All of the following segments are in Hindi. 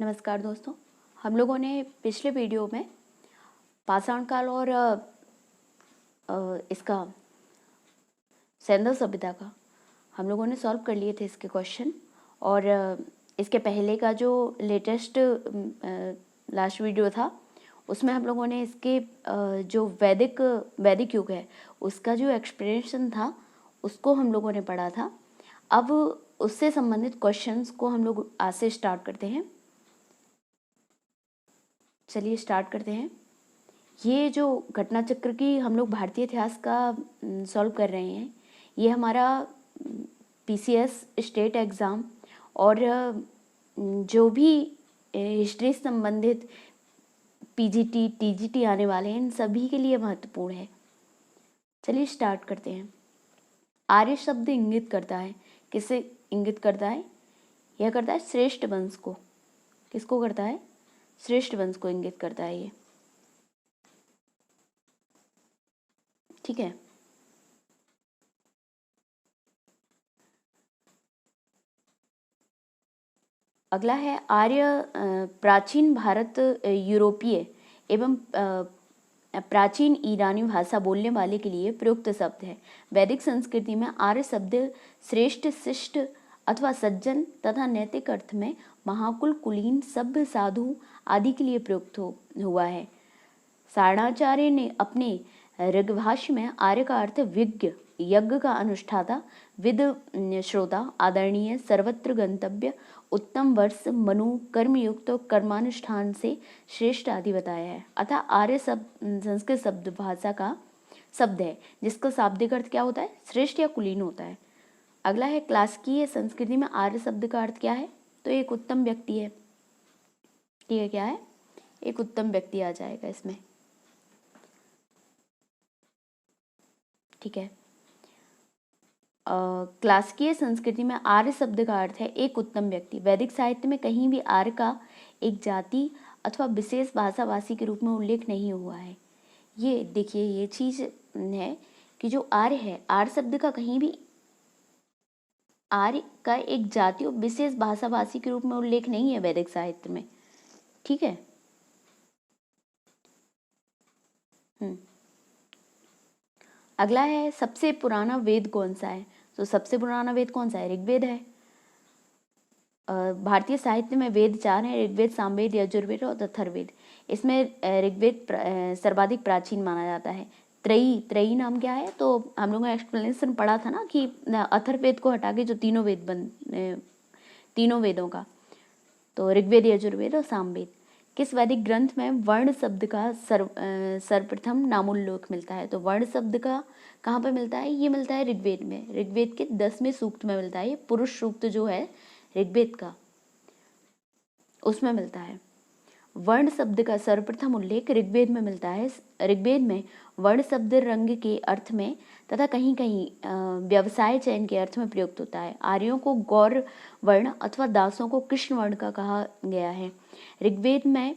नमस्कार दोस्तों, हम लोगों ने पिछले वीडियो में पाषाण काल और इसका सैंधव सभ्यता का हम लोगों ने सॉल्व कर लिए थे इसके क्वेश्चन। और इसके पहले का जो लेटेस्ट लास्ट वीडियो था उसमें हम लोगों ने इसके जो वैदिक युग है उसका जो एक्सप्लेनेशन था उसको हम लोगों ने पढ़ा था। अब उससे संबंधित क्वेश्चंस को हम लोग आज से स्टार्ट करते हैं। चलिए स्टार्ट करते हैं। ये जो घटना चक्र की हम लोग भारतीय इतिहास का सॉल्व कर रहे हैं, ये हमारा पीसीएस स्टेट एग्ज़ाम और जो भी हिस्ट्री संबंधित पीजीटी टीजीटी आने वाले हैं इन सभी के लिए महत्वपूर्ण है। चलिए स्टार्ट करते हैं। आर्य शब्द इंगित करता है, किसे इंगित करता है? यह करता है श्रेष्ठ वंश को। किसको करता है? श्रेष्ठ वंश को इंगित करता है ये। ठीक है। अगला है आर्य प्राचीन भारत यूरोपीय एवं प्राचीन ईरानी भाषा बोलने वाले के लिए प्रयुक्त शब्द है। वैदिक संस्कृति में आर्य शब्द श्रेष्ठ, शिष्ट अथवा सज्जन तथा नैतिक अर्थ में महाकुल, कुलीन, सभ्य, साधु आदि के लिए प्रयुक्त हुआ है। सारणाचार्य ने अपने ऋग्भाष्य में आर्य का अर्थ विज्ञ, यज्ञ का अनुष्ठाता, विद, श्रोता, आदरणीय, सर्वत्र गंतव्य, उत्तम, वर्ष, मनु, कर्मयुक्त और कर्मानुष्ठान से श्रेष्ठ आदि बताया है। अतः आर्य संस्कृत शब्द भाषा का शब्द है जिसका शाब्दिक अर्थ क्या होता है? श्रेष्ठ या कुलीन होता है। अगला है क्लासिकीय संस्कृति में आर्य शब्द का अर्थ क्या है? तो एक उत्तम व्यक्ति है। ठीक है, क्या है? एक उत्तम व्यक्ति आ जाएगा इसमें। ठीक है। क्लासिकीय संस्कृति में आर्य शब्द का अर्थ है एक उत्तम व्यक्ति। वैदिक साहित्य में कहीं भी आर्य का एक जाति अथवा विशेष भाषाभाषी के रूप में उल्लेख नहीं हुआ है। ये देखिए, ये चीज है कि जो आर्य है, आर्य शब्द का कहीं भी आर्य का एक जाति और विशेष भाषाभाषी के रूप में उल्लेख नहीं है वैदिक साहित्य में। ठीक है। अगला है सबसे पुराना वेद कौन सा है? तो सबसे पुराना वेद कौन सा है? ऋग्वेद है। भारतीय साहित्य में वेद 4 हैं, ऋग्वेद, सामवेद, यजुर्वेद और अथर्ववेद। इसमें ऋग्वेद सर्वाधिक प्राचीन माना जाता है। त्रयी नाम क्या है? तो हम लोगों ने एक्सप्लेनेशन पढ़ा था ना कि अथर्ववेद को हटा के जो तीनों वेदों का, तो ऋग्वेद, यजुर्वेद और सामवेद। किस वैदिक ग्रंथ में वर्ण शब्द का सर्वप्रथम नामोल्लेख मिलता है? तो वर्ण शब्द का कहाँ पे मिलता है? ये मिलता है ऋग्वेद में। ऋग्वेद के 10वें सूक्त में मिलता है। ये पुरुष सूक्त जो है ऋग्वेद का, उसमें मिलता है। वर्ण शब्द का सर्वप्रथम उल्लेख ऋग्वेद में मिलता है। ऋग्वेद में वर्ण शब्द रंग के अर्थ में तथा कहीं कहीं व्यवसाय चयन के अर्थ में प्रयुक्त होता है। आर्यों को गौर वर्ण अथवा दासों को कृष्ण वर्ण का कहा गया है। ऋग्वेद में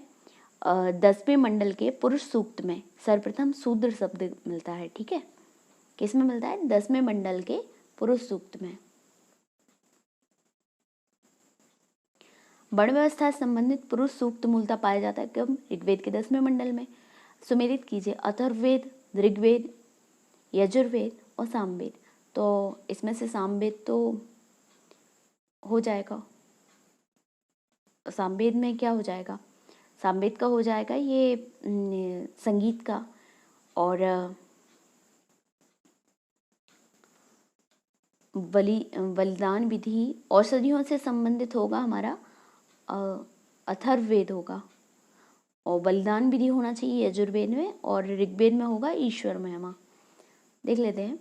10वें मंडल के पुरुष सूक्त में सर्वप्रथम शूद्र शब्द मिलता है। ठीक है, किस में मिलता है? 10वें मंडल के पुरुष सूक्त में। वर्ण व्यवस्था से संबंधित पुरुष सूक्त मूलतः पाया जाता है कब? ऋग्वेद के 10वें मंडल में। सुमेलित कीजिए अथर्ववेद, ऋग्वेद, यजुर्वेद और सामवेद। तो इसमें से सामवेद तो हो जाएगा। सामवेद में क्या हो जाएगा? सामवेद का हो जाएगा ये संगीत का, और बलिदान विधि औषधियों से संबंधित होगा हमारा अथर्ववेद होगा, और बलिदान विधि होना चाहिए यजुर्वेद में, और ऋग्वेद में होगा ईश्वर महिमा। देख लेते हैं।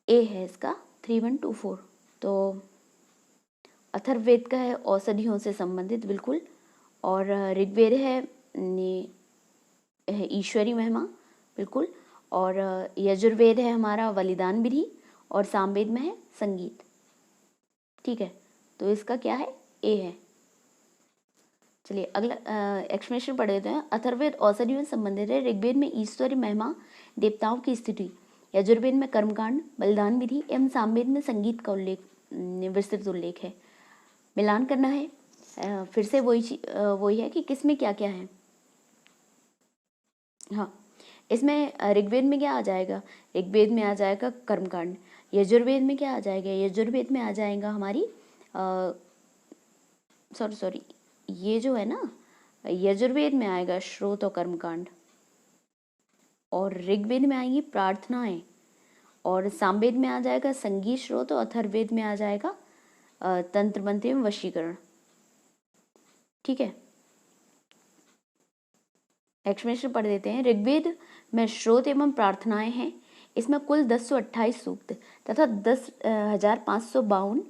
ए है इसका 3124। तो अथर्ववेद का है औषधियों से संबंधित, बिल्कुल। और ऋग्वेद है ईश्वरी महिमा, बिल्कुल। और यजुर्वेद है हमारा बलिदान विधि, और सामवेद में है संगीत। ठीक है, तो इसका क्या है? ए है। चलिए अगला एक्सप्लेनेशन पढ़ लेते हैं। अथर्ववेद औषधियों से संबंधित है। ऋग्वेद में ईश्वरी महिमा, देवताओं की स्थिति, यजुर्वेद में कर्मकांड, बलिदान विधि एवं सामवेद में संगीत का उल्लेख, विस्तृत उल्लेख है। मिलान करना है। फिर से वही है कि किस में क्या क्या है। हाँ, इसमें ऋग्वेद में क्या आ जाएगा, ऋग्वेद में आ जाएगा कर्मकांड। यजुर्वेद में क्या आ जाएगा, यजुर्वेद में आ जाएगा हमारी सॉरी ये जो है ना, यजुर्वेद में आएगा श्रोत और कर्मकांड, और ऋग्वेद में आएंगी प्रार्थनाएं, और सामवेद में आ जाएगा संगीत श्रोत, और अथर्ववेद में आ जाएगा तंत्र मंत्र एवं वशीकरण। ठीक है, एक्सप्लेनेशन पढ़ देते हैं। ऋग्वेद में श्रोत एवं प्रार्थनाएं हैं। इसमें कुल 1028 सूक्त तथा 10,552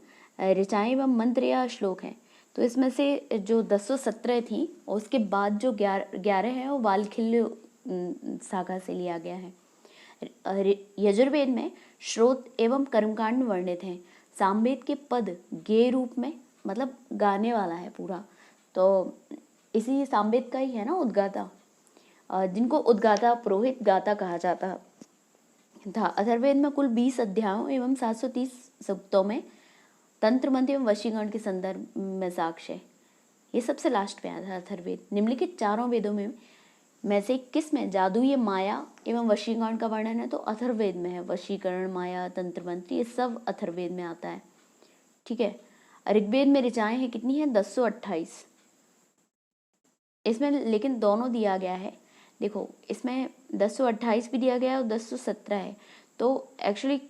ऋचाएं एवं मंत्र या श्लोक हैं। तो इसमें से जो 1017 थी और उसके बाद जो 11 है वो वालखिल्य सागा से लिया गया है। यजुर्वेद में श्रोत एवं कर्मकांड वर्णित हैं। सामवेद के पद गे रूप में, मतलब गाने वाला है पूरा, तो इसी सामवेद का ही है ना उद्गाता, जिनको उद्गाता पुरोहित गाता कहा जाता था। अथर्ववेद में कुल 20 अध्यायों एवं 730 सूक्तों में तंत्र मंत्र एवं वशीकरण के संदर्भ में साक्ष्य है। ये सबसे लास्ट में आया था अथर्ववेद। निम्नलिखित चारों वेदों में से किस में जादू माया एवं वशीकरण का वर्णन है, तो अथर्ववेद में है। वशीकरण, माया, तंत्र मंत्र, ये सब अथर्ववेद में आता है। ठीक है, ऋग्वेद में ऋचाएं हैं कितनी है, 1028। इसमें लेकिन दोनों दिया गया है, देखो इसमें 1028 भी दिया गया है और 1017 है। तो एक्चुअली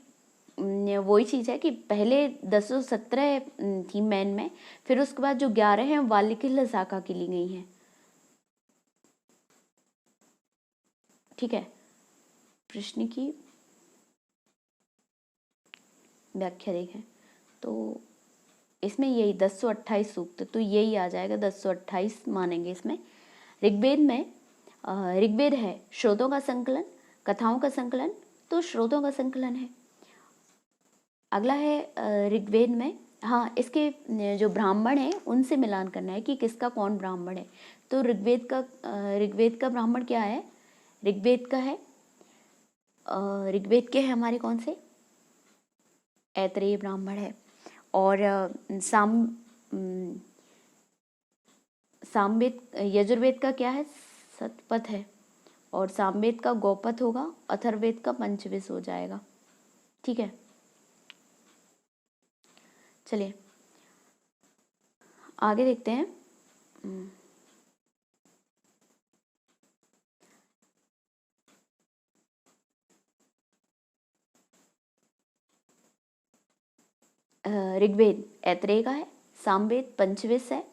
वही चीज़ है कि पहले 1017 थी मैन में, फिर उसके बाद जो 11 हैं वाल्मीकि शाखा की ली गई हैं। ठीक है, प्रश्न की व्याख्या देखें तो इसमें यही 1028 सूक्त, तो यही आ जाएगा, 1028 मानेंगे इसमें। ऋग्वेद में ऋग्वेद है श्रोतों का संकलन, कथाओं का संकलन, तो श्रोतों का संकलन है। अगला है ऋग्वेद में, हाँ इसके जो ब्राह्मण है उनसे मिलान करना है कि किसका कौन ब्राह्मण है। तो ऋग्वेद का ब्राह्मण क्या है, ऋग्वेद का है, ऋग्वेद के हैं हमारे कौन से, ऐतरेय ब्राह्मण है। और सामवेद यजुर्वेद का क्या है, सतपथ है, और सामवेद का गौपथ होगा, अथर्ववेद का पंचविश हो जाएगा। ठीक है, चलिए आगे देखते हैं। ऋग्वेद ऐतरेय का है, सामवेद पंचविश है,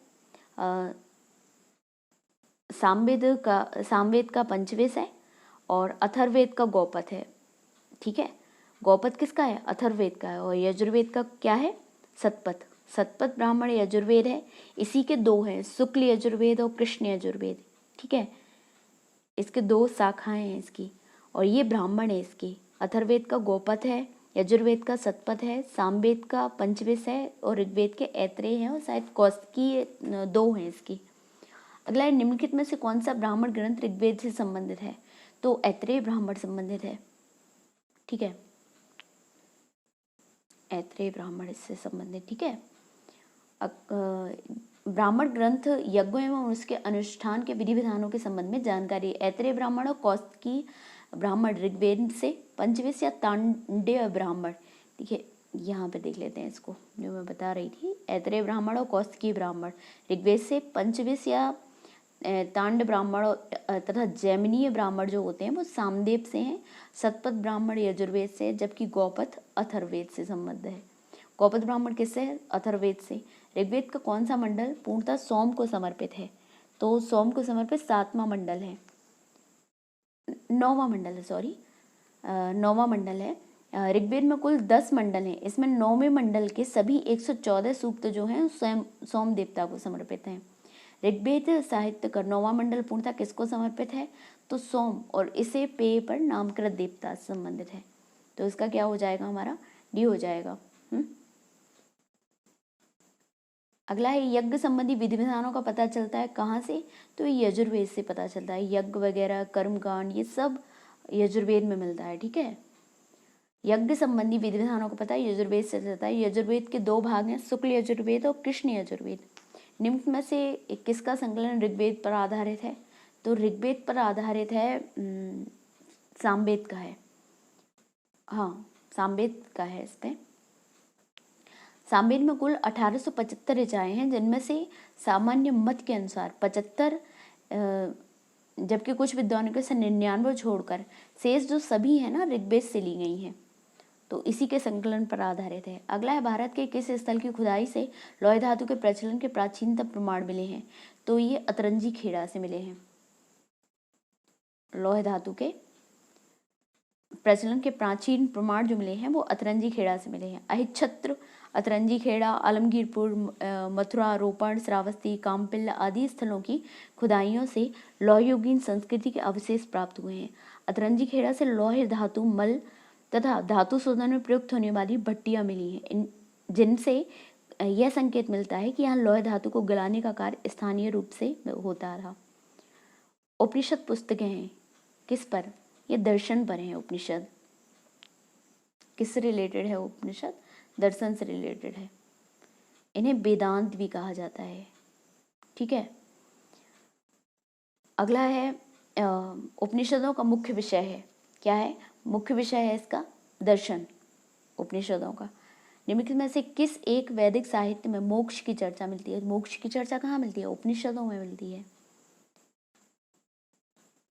सामवेद का पंचविश है, और अथर्ववेद का गौपथ है। ठीक है, गौपथ किसका है, अथर्ववेद का है, और यजुर्वेद का क्या है, सतपथ। सतपथ ब्राह्मण यजुर्वेद है। इसी के दो हैं, शुक्ल यजुर्वेद और कृष्ण यजुर्वेद। ठीक है, इसके दो शाखाएं हैं इसकी, और ये ब्राह्मण है इसकी। अथर्ववेद का गौपथ है, यजुर्वेद का सतपथ है, सामवेद का पंचविश है, और ऋग्वेद के ऐतरेय है, और शायद कौस्तकी दो हैं इसकी। अगला है, निम्नलिखित में से कौन सा ब्राह्मण ग्रंथ ऋग्वेद से संबंधित है, तो ऐतरेय ब्राह्मण संबंधित है। ठीक है, ऐतरेय ब्राह्मण इससे संबंधित। ठीक है, ब्राह्मण ग्रंथ यज्ञों एवं उसके अनुष्ठान के विधि विधानों के संबंध में जानकारी। ऐतरेय ब्राह्मण और कौस्तकी ब्राह्मण ऋग्वेद से, पंचविश या तांड्य ब्राह्मण, देखिए यहाँ पे देख लेते हैं इसको जो मैं बता रही थी। ऐतरेय ब्राह्मण और कौस्तकी ब्राह्मण ऋग्वेद से, पंचविश या तांड ब्राह्मण तथा जैमिनीय ब्राह्मण जो होते हैं वो सामदेव से हैं। सतपथ ब्राह्मण यजुर्वेद से, जबकि गौपथ अथर्ववेद से संबद्ध है। गौपथ ब्राह्मण किससे है, अथर्ववेद से। ऋग्वेद का कौन सा मंडल पूर्णतः सोम को समर्पित है, तो सोम को समर्पित 7वां मंडल है, 9वां मंडल है, सॉरी 9वां मंडल है। ऋग्वेद में कुल 10 मंडल हैं। इसमें 9वें मंडल के सभी 114 सूक्त जो हैं स्वयं सोम देवता को समर्पित हैं। ऋग्वेद साहित्य का 9वां मंडल पूर्णतः किसको समर्पित है, तो सोम, और इसे पेय पर नामकृत देवता से संबंधित है। तो इसका क्या हो जाएगा, हमारा डी हो जाएगा। अगला है, यज्ञ संबंधी विधि विधानों का पता चलता है कहाँ से, तो यजुर्वेद से पता चलता है। यज्ञ वगैरह कर्मकांड ये सब यजुर्वेद में मिलता है। ठीक है, यज्ञ संबंधी विधि विधानों को पता है, यजुर्वेद से जाता है। यजुर्वेद के दो भाग हैं, शुक्ल यजुर्वेद और कृष्ण यजुर्वेद। निम्न में से किसका संकलन ऋग्वेद पर आधारित है? तो ऋग्वेद पर आधारित है, सामवेद का है। हाँ, सामवेद का है। इस पे सामवेद में कुल 1875 ऋचाएँ हैं, जिनमें से सामान्य मत के अनुसार 75, जबकि कुछ विद्वानों के 99 छोड़कर शेष जो सभी हैं ना ऋग्वेद से ली गई हैं, तो इसी के संकलन पर आधारित है। अगला है, भारत के किस स्थल की खुदाई से लौह धातु के प्रचलन के प्राचीनतम प्रमाण मिले हैं? तो ये अतरंजी खेड़ा से मिले हैं। लौह धातु के प्रचलन के प्राचीन प्रमाण जो मिले हैं वो अतरंजी खेड़ा से मिले हैं। अहिच्छत्र, अतरंजी खेड़ा, आलमगीरपुर, मथुरा, रोपण, श्रावस्ती, कामपिल आदि स्थलों की खुदाइयों से लौहयुगीन संस्कृति के अवशेष प्राप्त हुए हैं। अतरंजी खेड़ा से लौह धातु मल तथा धातु शोधन में प्रयुक्त होने वाली भट्टियां मिली हैं, जिनसे यह संकेत मिलता है कि यहाँ लौह धातु को गलाने का कार्य स्थानीय रूप से होता रहा। उपनिषद पुस्तकें हैं किस पर? ये दर्शन पर है। उपनिषद किससे रिलेटेड है? उपनिषद दर्शन से रिलेटेड है। इन्हें वेदांत भी कहा जाता है। ठीक है। अगला है, उपनिषदों का मुख्य विषय है, क्या है? मुख्य विषय है इसका दर्शन, उपनिषदों का। निम्नलिखित में से किस एक वैदिक साहित्य में मोक्ष की चर्चा मिलती है? मोक्ष की चर्चा कहाँ मिलती है? उपनिषदों में मिलती है।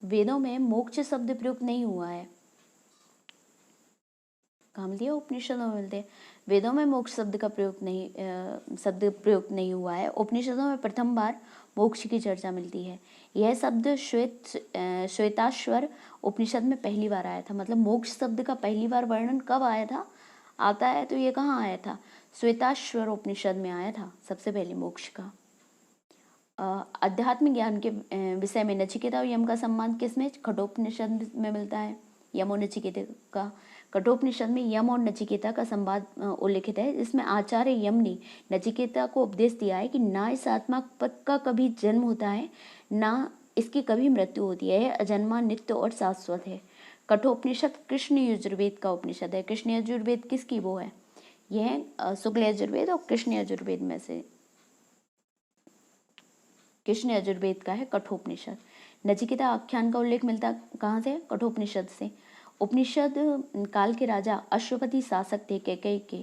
वेदों में मोक्ष शब्द प्रयुक्त नहीं हुआ है। कहाँ मिलती है? उपनिषदों में मिलते हैं। वेदों में मोक्ष शब्द का प्रयोग नहीं, शब्द प्रयुक्त नहीं हुआ है। उपनिषदों में प्रथम बार मोक्ष की चर्चा मिलती है। यह शब्द श्वेताश्वर उपनिषद में पहली बार आया था। मतलब मोक्ष शब्द का पहली बार वर्णन कब आया था? आता है तो ये कहाँ आया था? श्वेताश्वर उपनिषद में आया था सबसे पहले मोक्ष का। अध्यात्म ज्ञान के विषय में नचिकेता और यम का सम्मान किसमें? कठोपनिषद में मिलता है। यम और नचिकेता का, कठोपनिषद में यम और नचिकेता का संवाद उल्लिखित है, जिसमें आचार्य यम ने नचिकेता को उपदेश दिया है कि ना इस आत्मा का कभी जन्म होता है, ना इसकी कभी मृत्यु होती है, अजन्मा, नित्य और शाश्वत है। कठोपनिषद कृष्ण यजुर्वेद का उपनिषद है। कृष्ण यजुर्वेद किसकी वो है? यह शुक्ल यजुर्वेद और कृष्ण यजुर्वेद में से कृष्ण यजुर्वेद का है कठोपनिषद। नचिकेता आख्यान का उल्लेख मिलता कहाँ से? कठोपनिषद से। उपनिषद काल के राजा अश्वपति शासक थे कैकेयी के।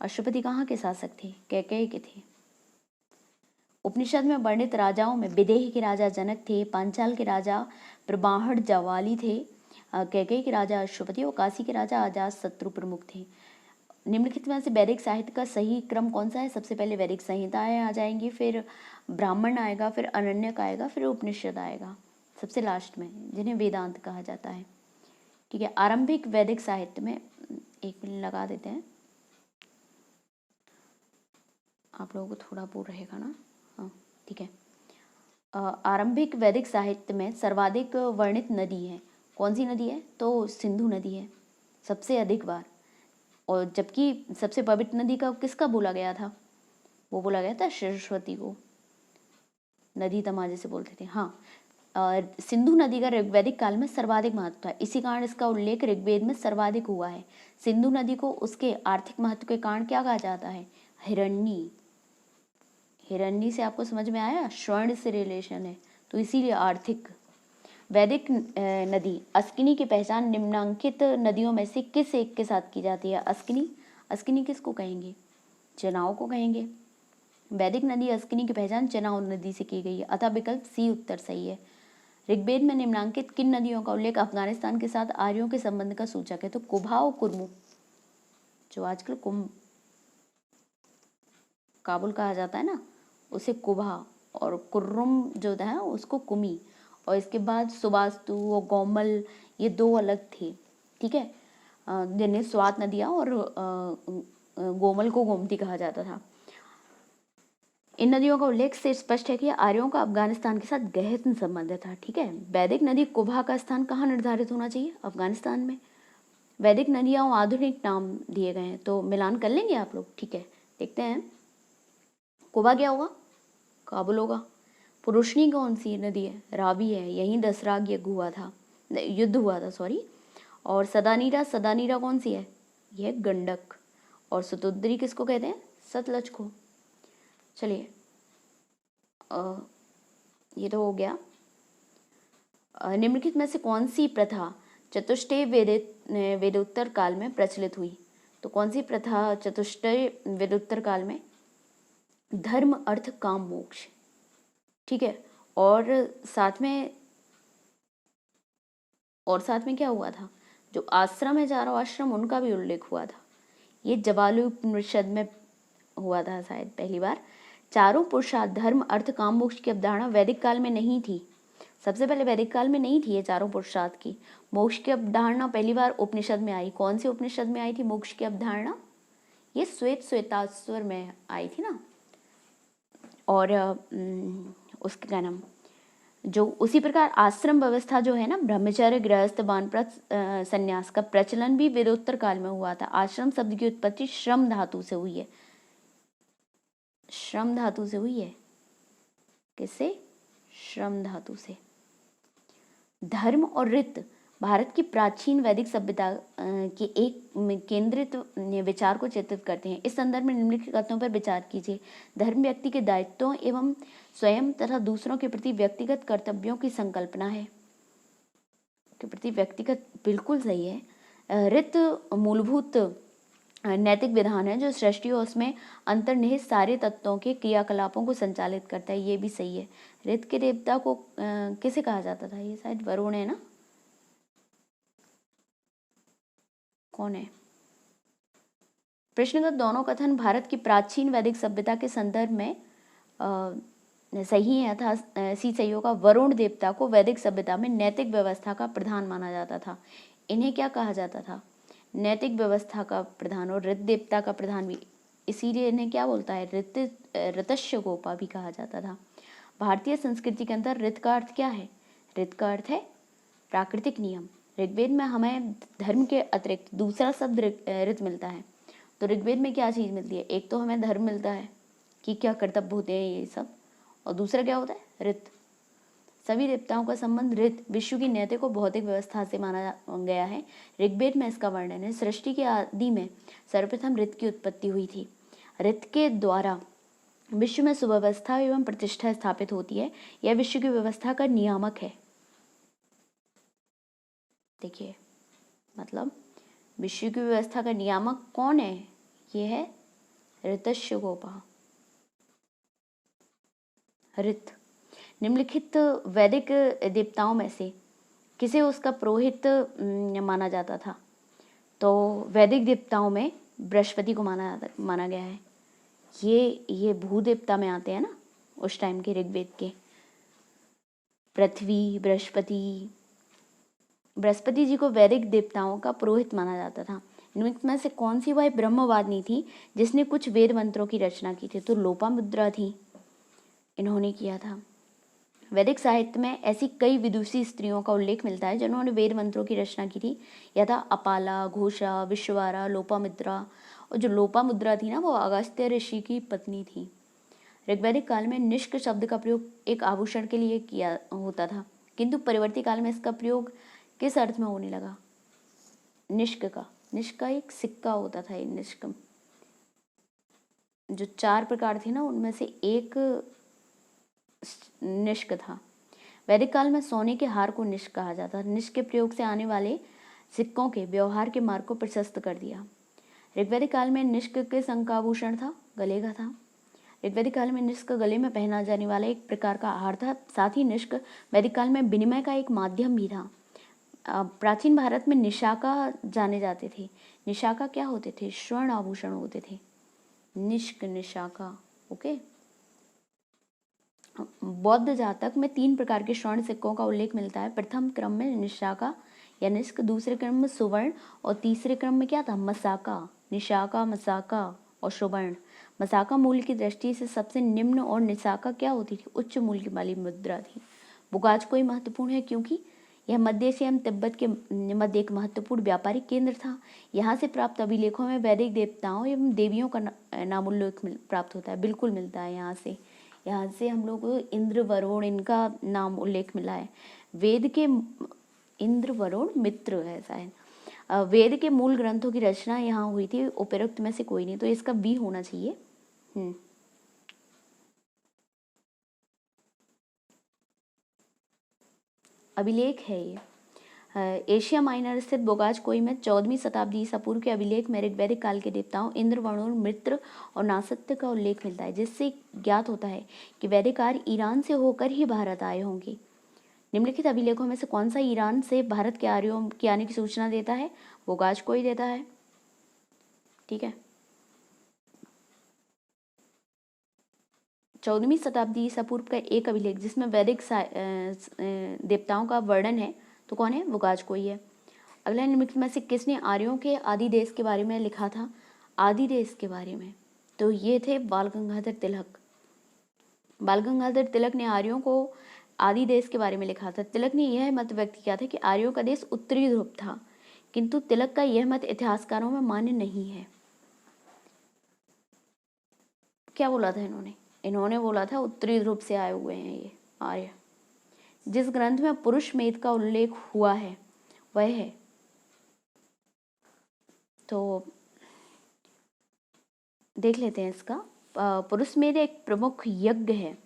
अश्वपति कहाँ के शासक थे? कैकेयी के थे। उपनिषद में वर्णित राजाओं में विदेह के राजा जनक थे, पांचाल के राजा प्रबाहड़ जवाली थे, कैकेयी के राजा अश्वपति और काशी के राजा अजातशत्रु प्रमुख थे। निम्नलिखित में से वैदिक साहित्य का सही क्रम कौन सा है? सबसे पहले वैदिक संहिताएं आ जाएंगी, फिर ब्राह्मण आएगा, फिर अरण्यक आएगा, फिर उपनिषद आएगा सबसे लास्ट में, जिन्हें वेदांत कहा जाता है। ठीक है। आरंभिक वैदिक साहित्य में, एक मिनट लगा देते हैं, आप लोगों को थोड़ा वो रहेगा ना। हाँ ठीक है। आरंभिक वैदिक साहित्य में सर्वाधिक वर्णित नदी है, कौन सी नदी है? तो सिंधु नदी है सबसे अधिक बार। और जबकि सबसे पवित्र नदी का किसका बोला गया था? वो बोला गया था सरस्वती को, नदी तमाजे से बोलते थे। हाँ, सिंधु नदी का ऋग्वैदिक काल में सर्वाधिक महत्व था, इसी कारण इसका उल्लेख ऋग्वेद में सर्वाधिक हुआ है। सिंधु नदी को उसके आर्थिक महत्व के कारण क्या कहा जाता है? हिरण्य। हिरण्य से आपको समझ में आया, स्वर्ण से रिलेशन है, तो इसीलिए आर्थिक। वैदिक नदी अस्किनी की पहचान निम्नांकित नदियों में से किस एक के साथ की जाती है? अस्किनी। अस्किनी किसको कहेंगे? चेनाव को कहेंगे। वैदिक नदी अस्किनी की पहचान चेनाव नदी से की गई है, अतः विकल्प सी उत्तर सही है। ऋग्वेद में निम्नांकित किन नदियों का उल्लेख अफगानिस्तान के साथ आर्यों के संबंध का सूचक है? तो कुभा और कुर्मु, जो आजकल काबुल कहा जाता है ना, उसे कुभा, और कुर्रुम जो है उसको कुमी, और इसके बाद सुबास्तु और गोमल, ये दो अलग थे। ठीक है, जिन्हें स्वात नदियाँ और गोमल को गोमती कहा जाता था। इन नदियों का उल्लेख से स्पष्ट है कि आर्यों का अफगानिस्तान के साथ गहन संबंध था। ठीक है। वैदिक नदी कुभा का स्थान कहाँ निर्धारित होना चाहिए? अफगानिस्तान में। वैदिक नदियाँ आधुनिक नाम दिए गए हैं, तो मिलान कर लेंगे आप लोग। ठीक है, देखते हैं। कुभा क्या होगा? काबुल होगा। पुरुषनी कौन सी नदी है? रावी है, यहीं दसराग युद्ध हुआ था, सॉरी। और सदानीरा, सदानीरा कौन सी है? यह गंडक। और सतोदरी किसको कहते हैं? सतलज को। चलिए ये तो हो गया। निम्नलिखित में से कौन सी प्रथा चतुष्टय वेदोत्तर काल में प्रचलित हुई? तो कौन सी प्रथा चतुष्टय वेदोत्तर काल में? धर्म अर्थ काम मोक्ष, ठीक है। और साथ में क्या हुआ था? जो आश्रम है, चारों आश्रम, उनका भी उल्लेख हुआ था। ये जवालोपनिषद में हुआ था शायद पहली बार। चारों पुरुषार्थ धर्म अर्थ काम मोक्ष की अवधारणा वैदिक काल में नहीं थी। सबसे पहले वैदिक काल में नहीं थी ये चारों पुरुषार्थ की। मोक्ष की अवधारणा पहली बार उपनिषद में आई। कौन सी उपनिषद में आई थी मोक्ष की अवधारणा? ये श्वेताश्वर में आई थी ना। और उसके क्या नाम, जो उसी प्रकार आश्रम व्यवस्था जो है ना, ब्रह्मचर्य, गृहस्थ, वानप्रस्थ, संन्यास का प्रचलन भी वेदोत्तर काल में हुआ था। आश्रम शब्द की उत्पत्ति श्रम धातु से हुई है। श्रम धातु से हुई है। किससे? श्रम धातु से। धर्म और रीत भारत की प्राचीन वैदिक सभ्यता के एक केंद्रित विचार को चित्रित करते हैं। इस संदर्भ में निम्नलिखित कथनों पर विचार कीजिए। धर्म व्यक्ति के दायित्वों एवं स्वयं तथा दूसरों के प्रति व्यक्तिगत कर्तव्यों की संकल्पना है। के प्रति व्यक्तिगत, बिल्कुल सही है। रीत मूलभूत नैतिक विधान है जो सृष्टि और उसमें अंतर्निहित सारे तत्वों के क्रियाकलापों को संचालित करता है। ये भी सही है। ऋत के देवता को किसे कहा जाता था? ये शायद वरुण है ना? कौन है? प्रश्नगत दोनों कथन भारत की प्राचीन वैदिक सभ्यता के संदर्भ में सही है था। सी सही का वरुण देवता को वैदिक सभ्यता में नैतिक व्यवस्था का प्रधान माना जाता था। इन्हें क्या कहा जाता था? नैतिक व्यवस्था का प्रधान। और ऋत देवता का प्रधान भी, इसीलिए इन्हें क्या बोलता है? ऋतस्य गोपा भी कहा जाता था। भारतीय संस्कृति के अंदर ऋत का अर्थ क्या है? ऋत का अर्थ है प्राकृतिक नियम। ऋग्वेद में हमें धर्म के अतिरिक्त दूसरा शब्द ऋत मिलता है। तो ऋग्वेद में क्या चीज़ मिलती है? एक तो हमें धर्म मिलता है कि क्या कर्तव्य होते हैं ये सब, और दूसरा क्या होता है? ऋत। सभी देवताओं का संबंध ऋत, विश्व की नैतिक और भौतिक व्यवस्था से माना गया है। ऋग्वेद में इसका वर्णन है। सृष्टि के आदि में सर्वप्रथम ऋत की उत्पत्ति हुई थी। ऋत के द्वारा विश्व में सुव्यवस्था एवं प्रतिष्ठा स्थापित होती है। यह विश्व की व्यवस्था का नियामक है। देखिए, मतलब विश्व की व्यवस्था का नियामक कौन है? ये है ऋतस्य गोपा, ऋत। निम्नलिखित वैदिक देवताओं में से किसे उसका पुरोहित माना जाता था? तो वैदिक देवताओं में बृहस्पति को माना गया है। ये भू देवता में आते हैं ना उस टाइम के ऋग्वेद के। पृथ्वी, बृहस्पति जी को वैदिक देवताओं का पुरोहित माना जाता था। इनमें में से कौन सी वह ब्रह्मवादिनी थी जिसने कुछ वेद मंत्रों की रचना की थी? तो लोपामुद्रा थी, इन्होंने किया था। वैदिक साहित्य में ऐसी कई विदुषी स्त्रियों का उल्लेख मिलता है जिन्होंने वेद मंत्रों की रचना की थी। यथा अपाला, घोषा, विश्ववारा, लोपामुद्रा। और जो लोपामुद्रा थी ना, वो अगस्त्य ऋषि की पत्नी थी। ऋग्वैदिक काल में निष्क शब्द का प्रयोग एक आभूषण के लिए किया होता था, किंतु परिवर्ती काल में इसका प्रयोग किस अर्थ में होने लगा? निष्क का। निष्क का एक सिक्का होता था। निष्क जो 4 प्रकार थे ना, उनमें से एक निष्क था। वैदिक काल में सोने के हार को निष्क कहा जाता। निष्क के प्रयोग से आने वाले सिक्कों के व्यवहार के मार्ग को प्रशस्त कर दिया। ऋग्वैदिक काल में निष्क के संग का आभूषण था, गले का था। ऋग्वैदिक काल में निष्क गले में पहना जाने वाला एक प्रकार का आहार था। साथ ही निष्क वैदिक काल में विनिमय का एक माध्यम भी था। प्राचीन भारत में निशाका जाने जाते थे। निशाका क्या होते थे? स्वर्ण आभूषण होते थे। निष्क, निशाका, ओके। बौद्ध जातक में 3 प्रकार के स्वर्ण सिक्कों का उल्लेख मिलता है। प्रथम क्रम में निशाका या निष्क, दूसरे क्रम में सुवर्ण, और तीसरे क्रम में क्या था? मसाका। निशाका, मसाका और सुवर्ण। मसाका मूल्य की दृष्टि से सबसे निम्न और निशाका क्या होती थी? उच्च मूल्य वाली मुद्रा थी। बुगाज कोई महत्वपूर्ण है क्योंकि यह मध्य एशिया एवं तिब्बत के मध्य एक महत्वपूर्ण व्यापारिक केंद्र था। यहाँ से प्राप्त अभिलेखों में वैदिक देवताओं एवं देवियों का नाम उल्लेख प्राप्त होता है। बिल्कुल मिलता है। यहाँ से हम लोग को इंद्र, वरुण, इनका नाम उल्लेख मिला है। वेद के इंद्र, वरुण, मित्र है शायद। वेद के मूल ग्रंथों की रचना यहाँ हुई थी, उपरोक्त में से कोई नहीं, तो इसका बी होना चाहिए। अभिलेख है ये। एशिया माइनर स्थित बोगाजकोई में 14वीं शताब्दी ईसा पूर्व के अभिलेख में ऋग्वैदिक काल के देवताओं इंद्र, वरुण, मित्र और नासत्य का उल्लेख मिलता है, जिससे ज्ञात होता है कि वैदिक आर्य ईरान से होकर ही भारत आए होंगे। निम्नलिखित अभिलेखों में से कौन सा ईरान से भारत के आर्यों के आने की सूचना देता है? बोगाजकोई देता है। ठीक है। 14वीं शताब्दी ईसा पूर्व का एक अभिलेख जिसमें वैदिक देवताओं का वर्णन है, तो कौन है? बोगाजकोई है। अगला, निम्नलिखित में से किसने आर्यों के आदि देश के बारे में लिखा था? आदि देश के बारे में तो ये थे बाल गंगाधर तिलक। बाल गंगाधर तिलक ने आर्यों को आदि देश के बारे में लिखा था। तिलक ने यह मत व्यक्त किया था कि आर्यों का देश उत्तरी ध्रुव था, किंतु तिलक का यह मत इतिहासकारों में मान्य नहीं है। क्या बोला था इन्होंने? इन्होंने बोला था उत्तरी ध्रुव से आए हुए हैं ये आर्य। जिस ग्रंथ में पुरुष मेद का उल्लेख हुआ है वह है, तो देख लेते हैं इसका। पुरुष मेद एक प्रमुख यज्ञ है।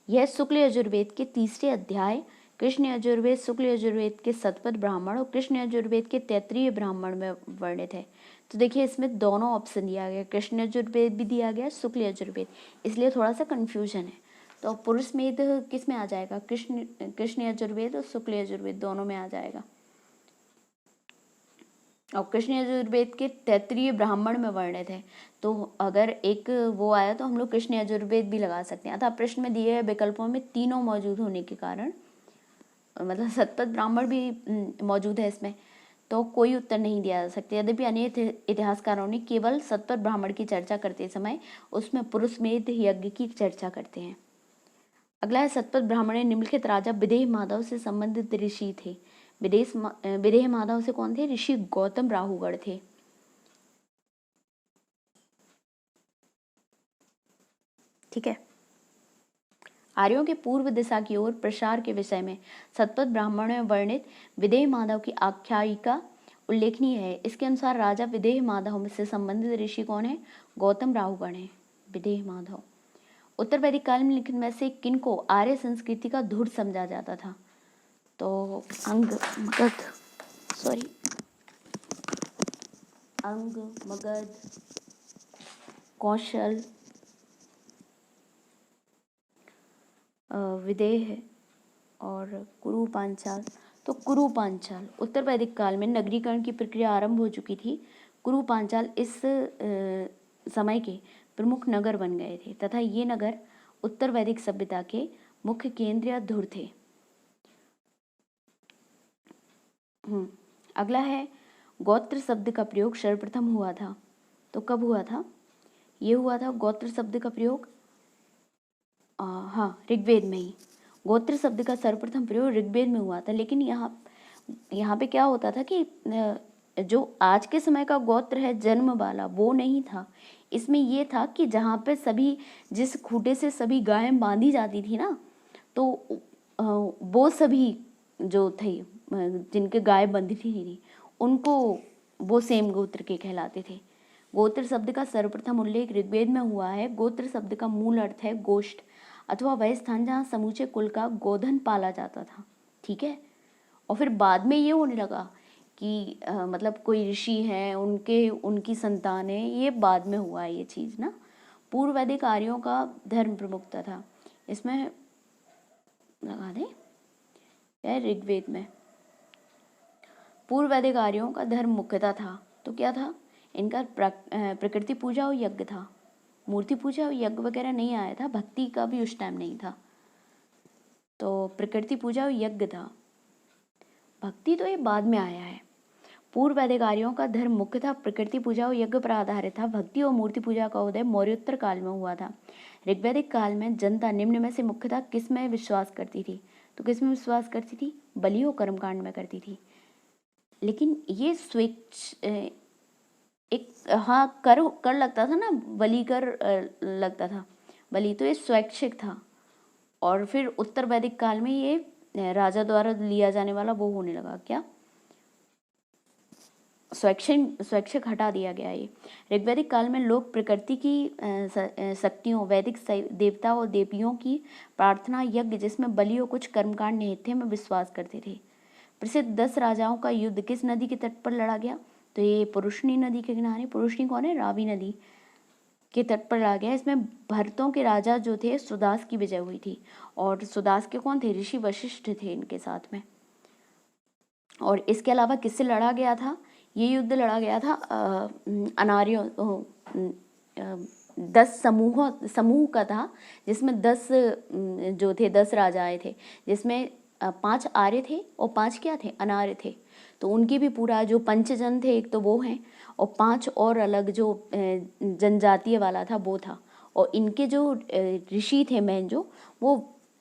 यह शुक्ल यजुर्वेद के 3रे अध्याय, कृष्ण यजुर्वेद, शुक्ल यजुर्वेद के शतपथ ब्राह्मण और कृष्ण यजुर्वेद के तैत्तिरीय ब्राह्मण में वर्णित है। तो देखिए इसमें दोनों ऑप्शन दिया गया, कृष्ण यजुर्वेद भी दिया गया, शुक्ल यजुर्वेद, इसलिए थोड़ा सा कन्फ्यूजन है। तो पुरुष मेद किस में आ जाएगा? कृष्ण यजुर्वेद और शुक्ल यजुर्वेद दोनों में आ जाएगा। और कृष्ण यजुर्वेद के तैत्तिरीय ब्राह्मण में वर्णित है, तो अगर एक वो आया तो हम लोग कृष्ण यजुर्वेद भी लगा सकते हैं। अतः प्रश्न में दिए गए विकल्पों में तीनों मौजूद होने के कारण, मतलब शतपथ ब्राह्मण भी मौजूद है इसमें, तो कोई उत्तर नहीं दिया जा सकता। यद्यपि अनेक इतिहासकारों ने केवल शतपथ ब्राह्मण की चर्चा करते समय उसमें पुरुषमेध यज्ञ की चर्चा करते हैं। अगला है, शतपथ ब्राह्मण निम्नलिखित राजा विदेह माधव से संबंधित ऋषि थे। विदेह माधव से कौन थे? ऋषि गौतम राहुगढ़ थे। ठीक है। आर्यों के पूर्व दिशा की ओर प्रसार के विषय में शतपथ ब्राह्मण में वर्णित विदेह माधव की आख्यायिका उल्लेखनीय है। इसके अनुसार राजा विदेह माधव से संबंधित ऋषि कौन है? गौतम राहुगण है। विदेह माधव। उत्तर वैदिक काल में लिखित में से किन को आर्य संस्कृति का धुर समझा जाता था? तो अंग, मगध, कौशल, विदेह और कुरु पांचाल। तो कुरु पांचाल उत्तर वैदिक काल में नगरीकरण की प्रक्रिया आरंभ हो चुकी थी। कुरु पांचाल इस समय के प्रमुख नगर बन गए थे तथा ये नगर उत्तर वैदिक सभ्यता के मुख्य केंद्र या धुर थे। अगला है, गोत्र शब्द का प्रयोग सर्वप्रथम हुआ था, तो कब हुआ था? ये हुआ था गोत्र शब्द का प्रयोग हाँ, ऋग्वेद में ही। गोत्र शब्द का सर्वप्रथम प्रयोग ऋग्वेद में हुआ था, लेकिन यहाँ पे क्या होता था कि जो आज के समय का गोत्र है जन्म वाला, वो नहीं था। इसमें ये था कि जहाँ पे सभी, जिस खूंटे से सभी गायें बांधी जाती थी ना, तो वो सभी जो थे जिनके गाय बंधी थी उनको वो सेम गोत्र के कहलाते थे। गोत्र शब्द का सर्वप्रथम उल्लेख ऋग्वेद में हुआ है। गोत्र शब्द का मूल अर्थ है गोष्ठ अथवा वह स्थान जहाँ समूचे कुल का गोधन पाला जाता था। ठीक है। और फिर बाद में ये होने लगा कि मतलब कोई ऋषि हैं, उनकी संतान है, ये बाद में हुआ है ये चीज़ ना। पूर्व वैदिक आर्यों का धर्म प्रमुखता था। इसमें लगा दें या ऋग्वेद में पूर्व वैदिक आर्यों का धर्म मुख्यता था, तो क्या था? इनका प्रकृति पूजा और यज्ञ था। मूर्ति पूजा और यज्ञ वगैरह नहीं आया था, भक्ति का भी उस टाइम नहीं था। तो प्रकृति पूजा और यज्ञ था, भक्ति तो ये बाद में आया है। पूर्व वैदिक आर्यों का धर्म मुख्यतः प्रकृति पूजा और यज्ञ पर आधारित था। भक्ति और मूर्ति पूजा का उदय मौर्योत्तर काल में हुआ था। ऋग्वैदिक काल में जनता निम्न में से मुख्यतः किस में विश्वास करती थी? तो किस में विश्वास करती थी? बलि और कर्मकांड में करती थी। लेकिन ये एक कर लगता था ना, बलि कर लगता था, बलि तो ये स्वैच्छिक था। और फिर उत्तर वैदिक काल में ये राजा द्वारा लिया जाने वाला वो होने लगा, क्या? स्वैच्छिक हटा दिया गया ये। ऋग्वैदिक काल में लोग प्रकृति की शक्तियों, वैदिक देवता और देवियों की प्रार्थना, यज्ञ जिसमें बलि और कुछ कर्मकांड निहित थे में विश्वास करते थे। प्रसिद्ध 10 राजाओं का युद्ध किस नदी के तट पर लड़ा गया? तो ये पुरुषनी नदी के किनारे। पुरुषनी कौन है? रावी नदी के तट पर लड़ा गया। इसमें भरतों के राजा जो थे सुदास की विजय हुई थी, और सुदास के कौन थे? ऋषि वशिष्ठ थे इनके साथ में। और इसके अलावा किससे लड़ा गया था? ये युद्ध लड़ा गया था अनार्यों 10 समूह का था, जिसमें 10 जो थे 10 राजाएं थे, जिसमें 5 आर्य थे और 5 क्या थे? अनार्य थे। तो उनकी भी पूरा जो पंचजन थे एक तो वो हैं, और 5 और अलग जो जनजातीय वाला था वो था। और इनके जो ऋषि थे मेन जो, वो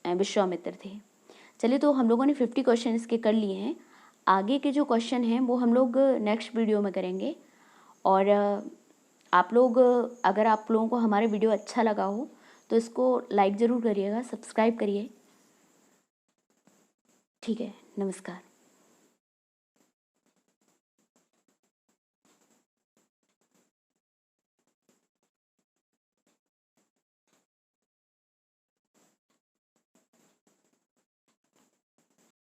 विश्वामित्र थे। चलिए, तो हम लोगों ने 50 क्वेश्चन इसके कर लिए हैं। आगे के जो क्वेश्चन हैं वो हम लोग नेक्स्ट वीडियो में करेंगे। और आप लोग, अगर आप लोगों को हमारे वीडियो अच्छा लगा हो तो इसको लाइक ज़रूर करिएगा, सब्सक्राइब करिए। ठीक है, नमस्कार।